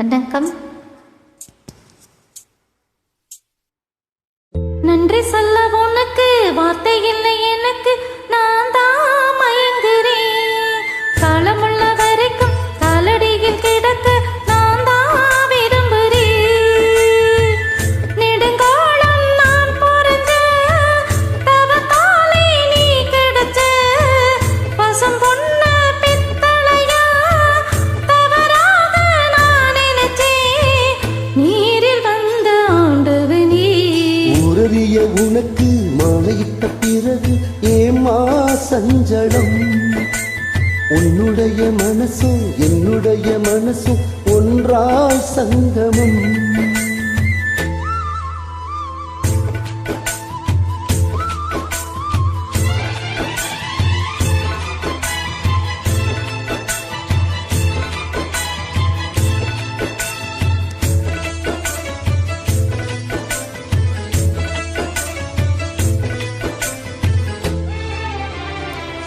வணக்கம். நன்றி சொல்ல உனக்கு வார்த்தை இல்லை எனக்கு, நான் தான் மயங்குறேன். காலமுள்ள வரைக்கும் காலடியில் கிடக்க நான் தான் விரும்புறேன். நெடுங்காலம் நான் பொறிஞ்ச தவத்தாலே நீ கிடைச்ச பசம் பொண்ண பித்தளையா தவறாக நான் நினைச்சேன். நீரில் வந்த ஆண்டவனே, உறவிய உனக்கு மாலையிட்ட பிறகு ஏமா சஞ்சலம்? உன்னுடைய மனசும் என்னுடைய மனசும் ஒன்றாய் சங்கமம்.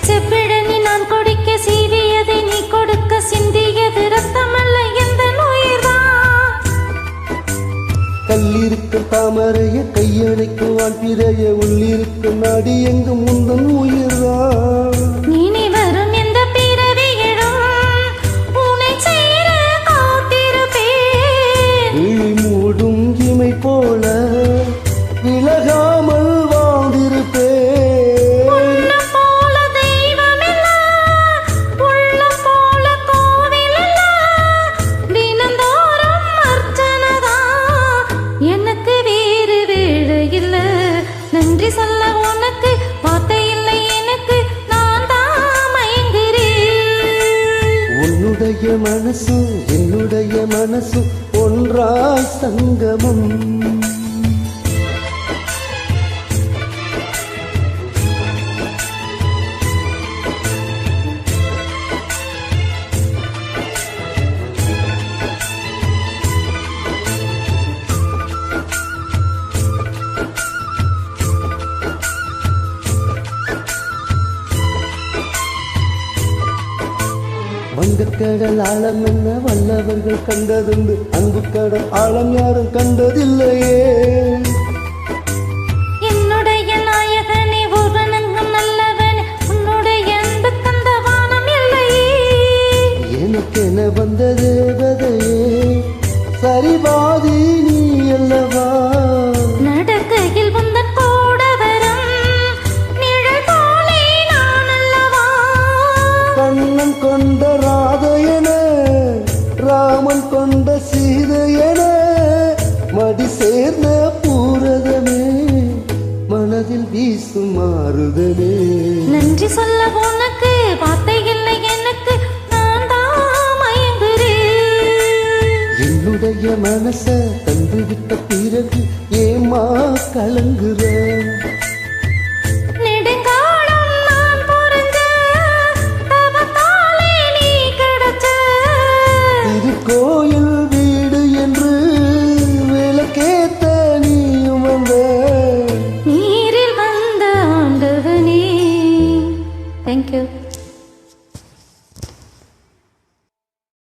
செவ்விழனி நான் கொடுக்க சீவியதை நீ கொடுக்க சிந்தியது ரத்தமல்ல எந்த நோயிர்தான். கல்லிருக்கும் தாமரைய கையணைக்கும் வான்பிரைய உள்ளிருக்கும் நாடி எங்கும் முந்தன் உயிர்தான். நீ வரும் எந்த பிறவியிலும் உன்னை சேர காத்திருப்பேன். விழி மூடும் இமை போல விலகாமல் வாழ்ந்திருப்பேன். உள்ளம் போல தெய்வமில்ல, உள்ளம் போல கோவிலில்ல, தினந்தோறும் அர்ச்சனைதான், எனக்கு வேறு வேலை இல்ல. நன்றி சொல்ல உனக்கு வார்த்தை இல்லை எனக்கு, நான் தான் மயங்குறேன். உன்னுடைய மனசும் என்னுடைய மனசும் ஒன்றாய் சங்கமம். வங்கக்கடல் ஆழம் என்ன வல்லவர்கள் கண்டதுண்டு, அன்பு கடல் ஆழம் யாரும் கண்டதில்லையே. என்னுடைய நாயகனே ஒருவனங்கும் நல்லவனே, உன்னுடைய அன்பு தந்த வானம் இல்லையே. எனக்கென வந்த தேவதையே சரிபாதி நீ அல்லவா. நடக்கையில் உந்தன் கூட வரும் நிழல் போலே நான் அல்லவா. கண்ணன் கொண்ட ராதையன ராமன் கொண்ட சீதையன மடி சேர்ந்த பூரதமே மனதில் வீசும் மாறுதலே. நன்றி சொல்ல